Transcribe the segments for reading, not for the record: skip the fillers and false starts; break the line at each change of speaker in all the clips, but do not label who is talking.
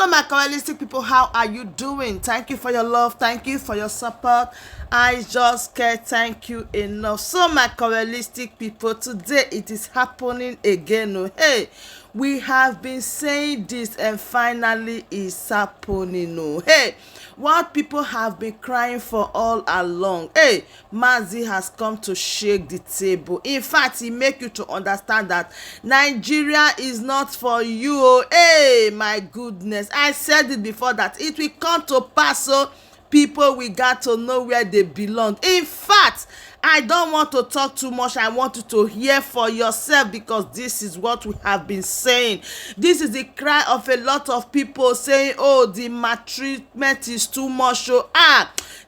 Hello, my Kabbalistic people. How are you doing? Thank you for your love. Thank you for your support. I just can't thank you enough. So, my Kabbalistic people, today it is happening again. Oh, hey, we have been saying this, and finally it's happening. Oh, hey, what people have been crying for all along. Hey, Mazi has come to shake the table. In fact, he make you to understand that Nigeria is not for you. Oh, hey, my goodness. I said it before that it will come to pass. So people, we got to know where they belong. In fact, I don't want to talk too much. I want you to hear for yourself, because this is what we have been saying. This is the cry of a lot of people saying, oh, the maltreatment is too much. Oh,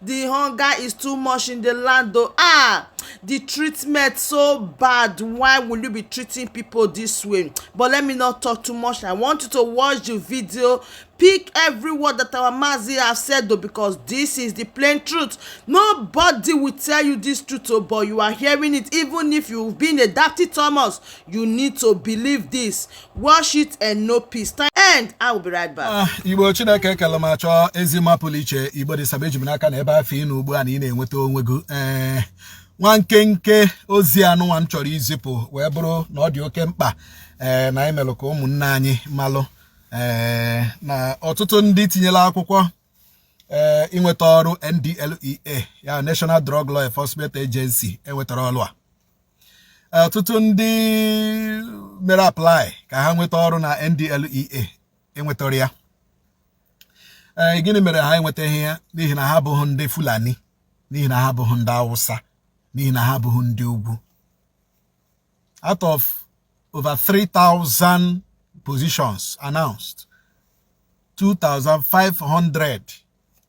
the hunger is too much in the land. Oh, the treatment so bad. Why will you be treating people this way? But let me not talk too much. I want you to watch the video. Pick every word that our Mazi have said, though, because this is the plain truth. Nobody will tell you this truth, oh, but you are hearing it. Even if you've been a Dapty Thomas, you need to believe this. Watch it and know peace. And I will be right back.
Igbo Chineke kalamacho ezima puliche Igbo de sabeji minaka na ebe afi inu ugbu a na ị na-enweta onwego nwa nkenke ozi anụ nwa m chọrọ izipụ wee bụrụ na ọ dị oke mkpa na anyị melụ ka ụmụnne anyị malụ na ọtụtụ ndị tinyela akwụkwọ inweta ọrụ NDLEA ya National Drug Law Enforcement Agency enwetara ọrụ a ọtụtụ ndị mere apply ka ha nweta ọrụ na NDLEA enwetara ya gịnị mere ha enwetaghị ya? N'ihi na ha abụghị ndị Fulani, n'ihi na ha abụghị ndị Hausa, n'ihi na ha abụghị ndị Ugwu. Out of over 3,000 positions announced, 2,500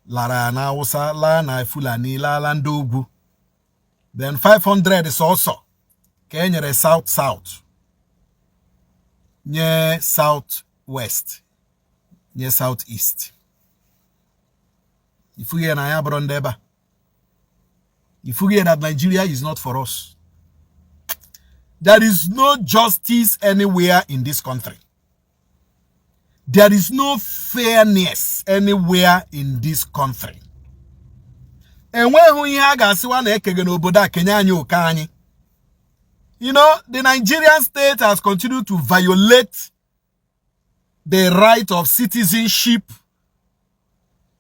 lara na Hausa, la na Fulani, la ndị Ugwu. Then 500 is also ka e nyere South, nye Southwest, nye Southeast. If we hear na Brondeba, if we hear that Nigeria is not for us, there is no justice anywhere in this country. There is no fairness anywhere in this country. And when we have you know, the Nigerian state has continued to violate the right of citizenship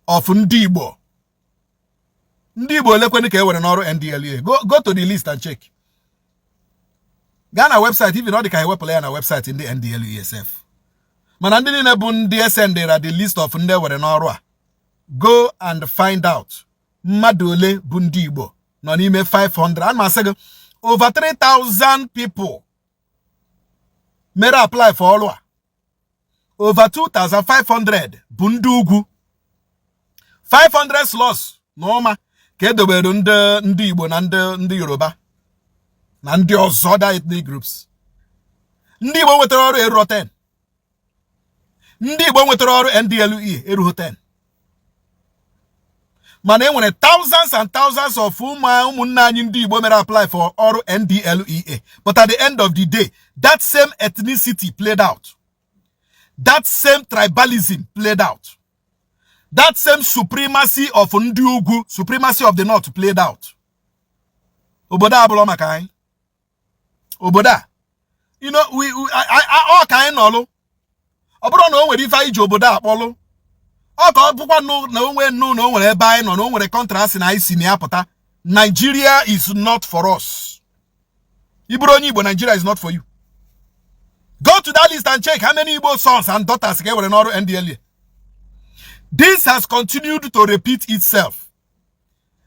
of Igbo. Igbo lekweni ka ewere n'ọrụ NDLEA. Go to the list and check. Ghana website, even though they can play on a website in the NDLEA itself. Mana ndị niile bụ ndị sendera the list of ndị ewere n'ọrụ a. Go and find out. Mmadụ ole bụ ndị Igbo nọ n'ime 500. And ma sị over 3,000 people made apply for ọrụ a. Over 2,500 bụ ndị Ugwu. 500 slots n'ọma ka edobere ndị Igbo na ndị Yoruba na ndị ọzọ other ethnic groups. Ndị Igbo nwetara ọrụ eruo 10. Ndị Igbo nwetara ọrụ NDLEA eruo 10. Mana enwere thousands and thousands of ụmụnne anyị ndị Igbo mere apply for ọrụ NDLEA. But at the end of the day, that same ethnicity played out. That same tribalism played out. That same supremacy of ndị Ugwu, supremacy of the North played out. Obodo abụrụ maka anyị. Obodo, you know, all kind of obodo na o nwere ife iji obodo akpọlụ. Ọ ka ọ bụkwa na onwe na o nwere ebe anyị nọ na o nwere contrast na anyị si na apụta. Nigeria is not for us. Iburu onye Igbo, Nigeria is not for you. Go to that list and check how many Igbo sons and daughters ka ewere n'ọrụ NDLEA. This has continued to repeat itself.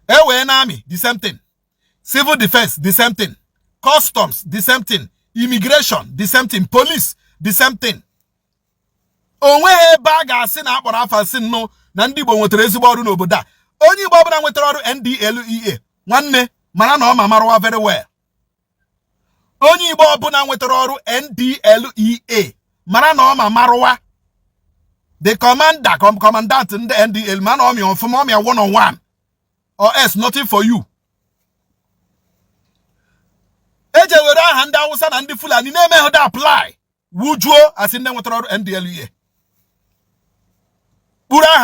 Army, the same thing. Civil defense, the same thing. Customs, the same thing. Immigration, the same thing. Police, the same thing. Onwe ebe a sin na akpọrọ afa sin no na ndị Igbo nwetara ezigbo ọrụ n'obodo a. Onye Igbo ọbụla nwetara ọrụ NDLEA, nwanne mara na ọ ma marụwa very well. Onye Igbo ọbụla nwetara ọrụ NDLEA, mara na ọ ma marụwa. The commandant in the NDL, man, or me on for me one-on-one, or else nothing for you. Eje wera handa Hausa na ndị Fulani name ho da apply. Wujuo as in them with NDLEA.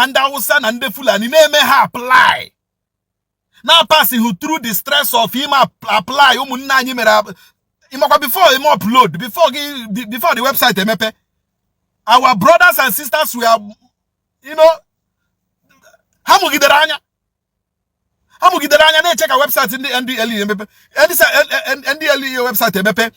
and Hausa and the Fulani name ha apply. Now passing who through the stress of him apply before him upload, before the website emepe. Our brothers and sisters were, you know, hamugideranya na check our website in the NDLE emepe. NDLE website emepe.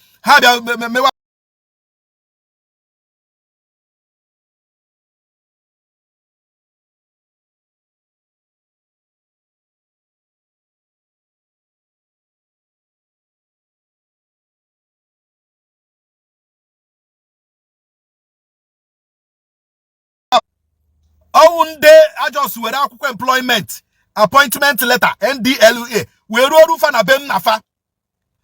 I just were employment appointment letter NDLEA we roru fa na bem nafa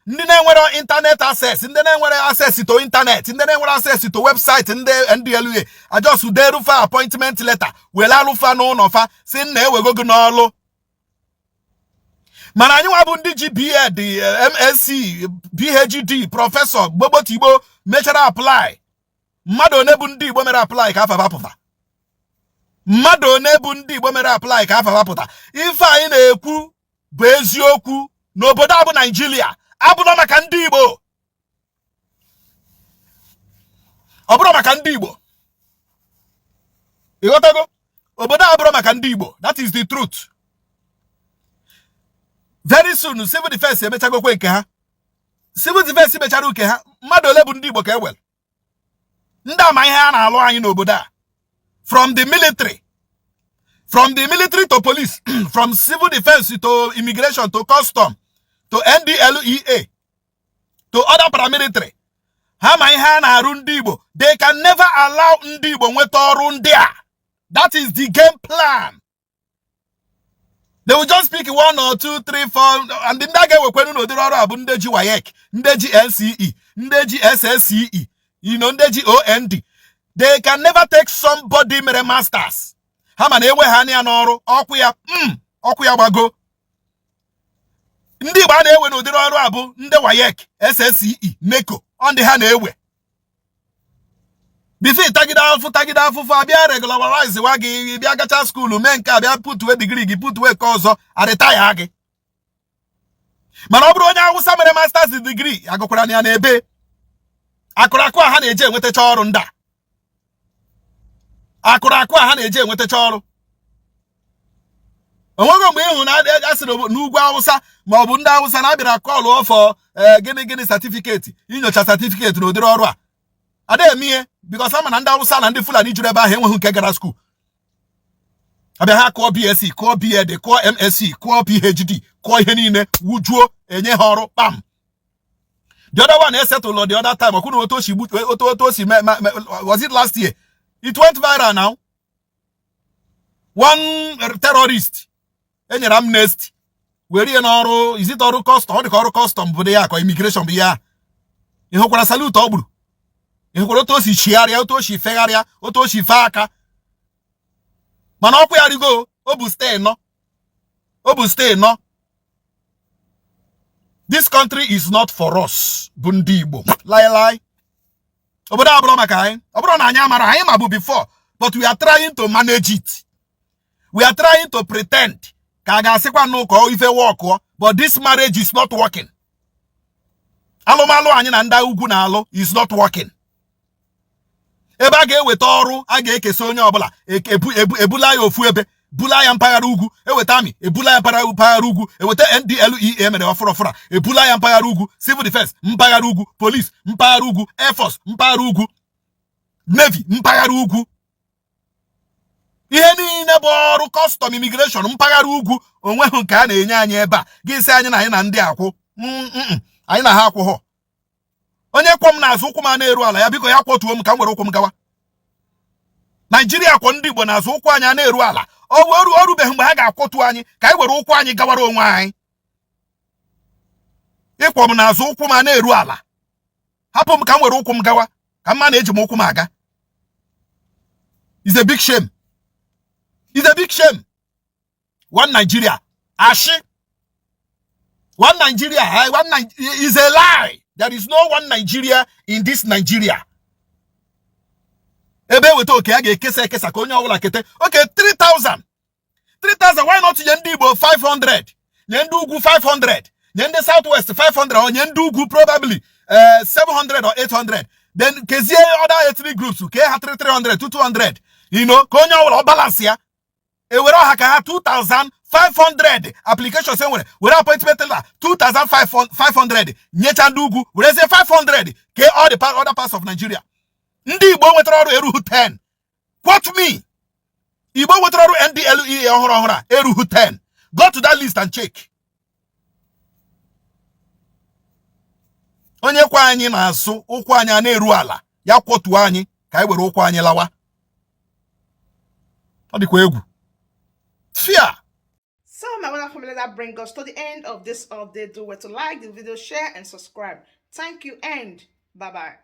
ndị na-enwere internet access ndị na-enwere access to internet ndị na-enwere access to website ndị NDLEA I just deru fa appointment letter we la rufa no no fa si na ewego gị n'ọlụ mana anyị nwa bụ ndị ji BEd MSc PhD professor gbogbo tigbo mechara apply mmadụ one bụ ndị Igbo mere apply ka afa bapụta mmadụ one bụ ndị Igbo mere apply ka afa bapụta ife anyị na-ekwu bụ eziokwu n'obodo abụ Nigeria abụrụ maka ndị Igbo ọ bụrụ maka ndị Igbo ịghọtago obodo abụrụ maka ndị Igbo that is the truth very soon civil defense emechagokwe nke ha civil defense mechara uke ha mmadụ ole bụ ndị Igbo ka ewel ndị ama ihe a na-alụ anyị n'obodo a from the military to police from civil defense to immigration to custom to NDLEA to other paramilitary ha ma ihe a na-arụ ndị Igbo they can never allow ndị Igbo nweta ọrụ ndị a that is the game plan. They will just pick 1 or 2, 3, 4 and the ndage wekwenu no diro abu ndeji WAEC, ndeji NCE, ndeji SSCE, you know ndeji OND. They can never take somebody mere masters. Ha ma na-ewe ha anya n'ọrụ ọkụ ya gbago. Ndị Igbo na-ewe no diro ọrụ abu nde WAEC, SSCE, NECO, on the ha na-ewe. Before tagida alfu abia regularize wa gi bia gacha school men ka bia put we degree gi put we ka ọzọ a retire gi mana ọ bụrụ onye Hausa mere masters degree agụkwara ya na ebe akụrakụ ha na-eje enwetacha ọrụ nda akụrakụ ha na-eje enwetacha ọrụ onwego mgbe ịhụ na asịrị n'ugwu Hausa ma ọ bụ ndị Hausa na abịara call offer gịnị certificate inyocha certificate na ụdịrị ọrụ a ademie because I'm an Hausa and the Fulani juru ebe ahụ enweghị nke gara school abịa ha kụọ BSc kụọ BEd kụọ MSc kụọ PhD kụọ ihe niile wujuo enye ha ọrụ pam the other one settled the other time ọkwụna otoshi was it last year it went viral now one terrorist enyere amnesty were ihe n'ọrụ is it ọrụ custom ọ dị ka ọrụ custom bụ ya ka immigration bụ ya ịhụkwara salute ọ gburu ịhụkwara otu o si chigharịa otu o si fegharịa otu o si fe aka mana ọkụ ya rigo o bụ stay nọ this country is not for us bụ ndị Igbo lie obodo abụrụ maka anyị ọ bụrụ na anyị amara anyị ma bụ before but we are trying to manage it we are trying to pretend ka a ga-asịkwa n'ụkọ ife wọkụọ but this marriage is not working alụmalụ anyị na ndị ugwu na-alụ is not working ebe a ga-eweta ọrụ a ga-ekesa onye ọbụla ebula ya ofu ebe bula ya mpaghara ugwu eweta amị ebula ya mpaghara ugwu eweta NDLEA mere ọfụrọfụra ebula ya mpaghara ugwu civil defense mpaghara ugwu police mpaghara ugwu air force mpaghara ugwu navy mpaghara ugwu ihe niile bụ ọrụ custom immigration mpaghara ugwu onweghị nke a na-enye anyị ebe a gị sị anyị na anyị na ndị akwụ anyị na ha akwụghọ onye kwọ m n'azụ ụkwụ m na-eru ala ya biko ya kwọtuo m ka m were ụkwụ m gawa Nigeria kwọ ndị Igbo n'azụ ụkwụ anyị na-eru ala orubeghị mgbe ha ga-akwọtu anyị ka anyị were ụkwụ anyị gawara onwe anyị ịkwọ m n'azụ ụkwụ m na-eru ala hapụ m ka m were ụkwụ m gawa ka mma na-eji m ụkwụ m aga is a big shame one Nigeria ashi one Nigeria is a lie. There is no one Nigeria in this Nigeria. ebe weta oke a ga-ekesa ekesa ka onye ọbụla kete. Okay, 3,000. 3,000, why not nye ndị Igbo 500? Nye ndị ugwu 500. Nye ndị Southwest 500, or nye ndị ugwu probably 700 or 800. Then kezie other ethnic groups ke ha 300 to 200. You know, ka onye ọbụla balance ya. Ewere ọha ka ha 2,500 applications enwere. Were appointment letter 2,500. Nyecha ndị ugwu werezie 500 ke all the other parts of Nigeria. Ndị Igbo nwetara ọrụ eruhu 10. Quote me. Igbo nwetara ọrụ NDLEA ọhụrụ ọhụrụ a eruhu 10. Go to that list and check. Onye kwa anyị na-asụ ụkwụ anyị na-eru ala ya kwọtuo anyị ka anyị were ụkwụ anyị lawa. Ọ dịkwa egwu. Fear.
So my wonderful family, that brings us to the end of this update. Do well to like the video, share and subscribe. Thank you and bye bye.